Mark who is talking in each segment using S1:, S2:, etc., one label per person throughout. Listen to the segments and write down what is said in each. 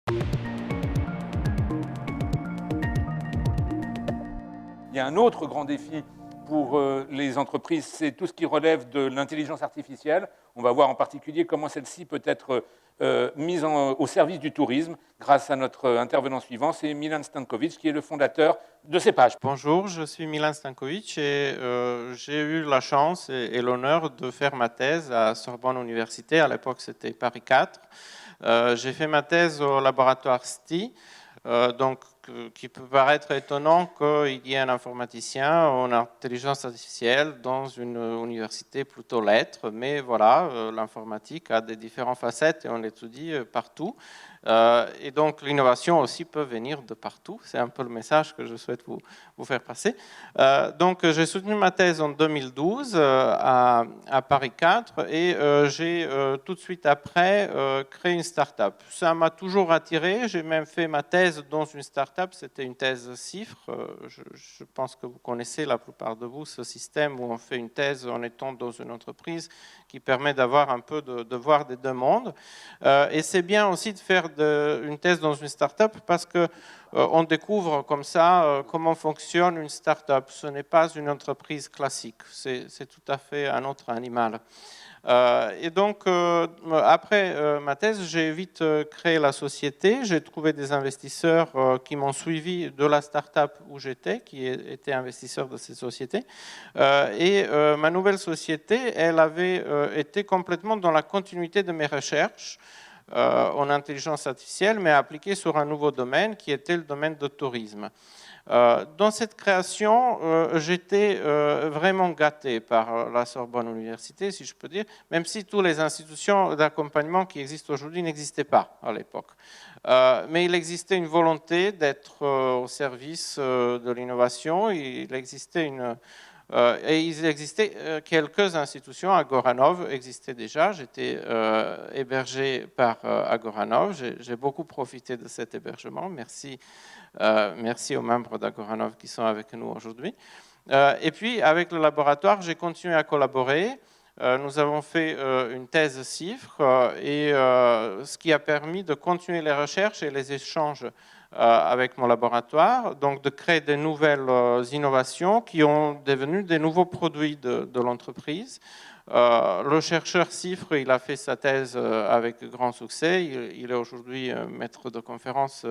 S1: Il y a un autre grand défi pour les entreprises, c'est tout ce qui relève de l'intelligence artificielle. On va voir en particulier comment celle-ci peut être mise au service du tourisme grâce à notre intervenant suivant, c'est Milan Stankovic, qui est le fondateur de Cepage.
S2: Bonjour, je suis Milan Stankovic et j'ai eu la chance et l'honneur de faire ma thèse à Sorbonne Université. À l'époque, c'était Paris 4. J'ai fait ma thèse au laboratoire STI, donc qui peut paraître étonnant qu'il y ait un informaticien en intelligence artificielle dans une université plutôt lettres, mais voilà, l'informatique a des différentes facettes et on l'étudie partout. Et donc l'innovation aussi peut venir de partout. C'est un peu le message que je souhaite vous faire passer. Donc j'ai soutenu ma thèse en 2012 à Paris 4 et j'ai tout de suite après créé une start-up. Ça m'a toujours attiré. J'ai même fait ma thèse dans une start-up. C'était une thèse CIFRE. Je pense que vous connaissez la plupart de vous ce système où on fait une thèse en étant dans une entreprise qui permet d'avoir un peu de voir des deux mondes. Et c'est bien aussi de faire une thèse dans une start-up parce qu'on découvre comme ça comment fonctionne une start-up. Ce n'est pas une entreprise classique, c'est tout à fait un autre animal. Et donc, après ma thèse, j'ai vite créé la société. J'ai trouvé des investisseurs qui m'ont suivi de la start-up où j'étais, qui étaient investisseurs de ces sociétés. Et ma nouvelle société, elle avait été complètement dans la continuité de mes recherches en intelligence artificielle, mais appliquée sur un nouveau domaine qui était le domaine du tourisme. Dans cette création, j'étais vraiment gâté par la Sorbonne Université, si je peux dire, même si toutes les institutions d'accompagnement qui existent aujourd'hui n'existaient pas à l'époque. Mais il existait une volonté d'être au service de l'innovation, il existait et il existait quelques institutions. Agoranov existait déjà. J'étais hébergé par Agoranov. J'ai beaucoup profité de cet hébergement. Merci aux membres d'Agoranov qui sont avec nous aujourd'hui. Et puis, avec le laboratoire, j'ai continué à collaborer. Nous avons fait une thèse CIFRE et ce qui a permis de continuer les recherches et les échanges avec mon laboratoire, donc de créer de nouvelles innovations qui ont devenu des nouveaux produits de l'entreprise. Le chercheur CIFRE, il a fait sa thèse avec grand succès. Il est aujourd'hui maître de conférence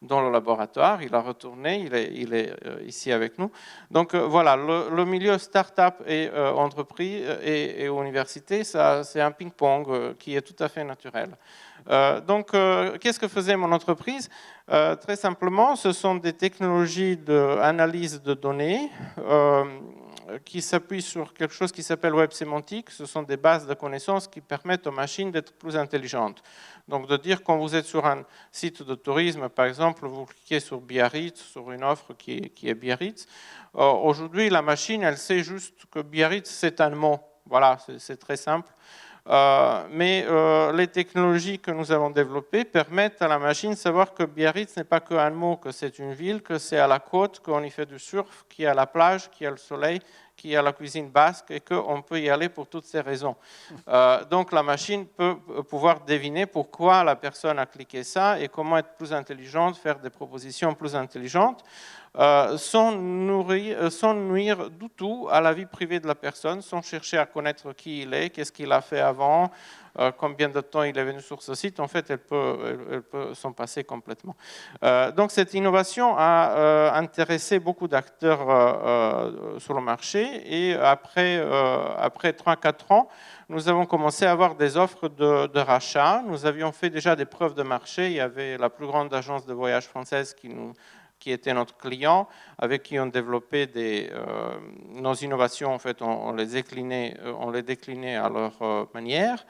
S2: dans le laboratoire. Il a retourné, il est ici avec nous. Donc voilà, le milieu start-up et entreprise et université, c'est un ping-pong qui est tout à fait naturel. Donc, qu'est-ce que faisait mon entreprise? Très simplement, ce sont des technologies d'analyse de données qui s'appuient sur quelque chose qui s'appelle web sémantique. Ce sont des bases de connaissances qui permettent aux machines d'être plus intelligentes. Donc, de dire quand vous êtes sur un site de tourisme, par exemple, vous cliquez sur Biarritz, sur une offre qui est Biarritz. Aujourd'hui, la machine, elle sait juste que Biarritz, c'est un mot. Voilà, c'est très simple. Mais les technologies que nous avons développées permettent à la machine de savoir que Biarritz n'est pas qu'un mot, que c'est une ville, que c'est à la côte, qu'on y fait du surf, qu'il y a la plage, qu'il y a le soleil, qu'il y a la cuisine basque et qu'on peut y aller pour toutes ces raisons. Donc la machine peut pouvoir deviner pourquoi la personne a cliqué ça et comment être plus intelligente, faire des propositions plus intelligentes. Sans nuire du tout à la vie privée de la personne, sans chercher à connaître qui il est, qu'est-ce qu'il a fait avant, combien de temps il est venu sur ce site. En fait, elle peut s'en passer complètement. Donc cette innovation a intéressé beaucoup d'acteurs sur le marché et après 3-4 ans, nous avons commencé à avoir des offres de rachat. Nous avions fait déjà des preuves de marché. Il y avait la plus grande agence de voyage française qui était notre client, avec qui on développait nos innovations. En fait, on les déclinait à leur manière.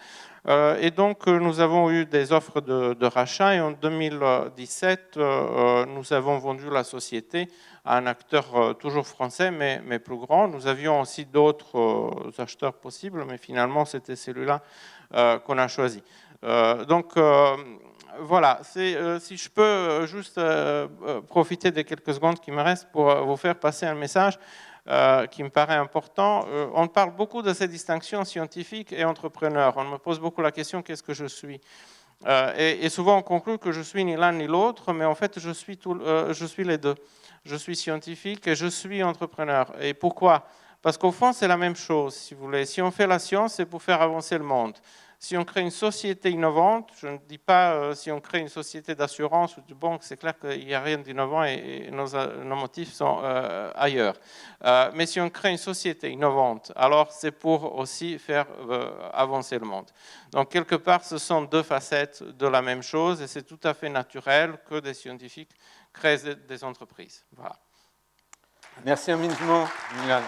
S2: Et donc, nous avons eu des offres de rachat et en 2017, nous avons vendu la société à un acteur toujours français, mais plus grand. Nous avions aussi d'autres acheteurs possibles, mais finalement, c'était celui-là qu'on a choisi. Donc, voilà, si je peux juste profiter des quelques secondes qui me restent pour vous faire passer un message qui me paraît important. On parle beaucoup de ces distinctions scientifiques et entrepreneurs. On me pose beaucoup la question, qu'est-ce que je suis? Et souvent on conclut que je suis ni l'un ni l'autre, mais en fait je suis les deux. Je suis scientifique et je suis entrepreneur. Et pourquoi ? Parce qu'au fond c'est la même chose, si vous voulez. Si on fait la science, c'est pour faire avancer le monde. Si on crée une société innovante, je ne dis pas si on crée une société d'assurance ou de banque, c'est clair qu'il n'y a rien d'innovant et nos motifs sont ailleurs. Mais si on crée une société innovante, alors c'est pour aussi faire avancer le monde. Donc quelque part, ce sont deux facettes de la même chose et c'est tout à fait naturel que des scientifiques créent des entreprises. Voilà.
S1: Merci infiniment, Milan.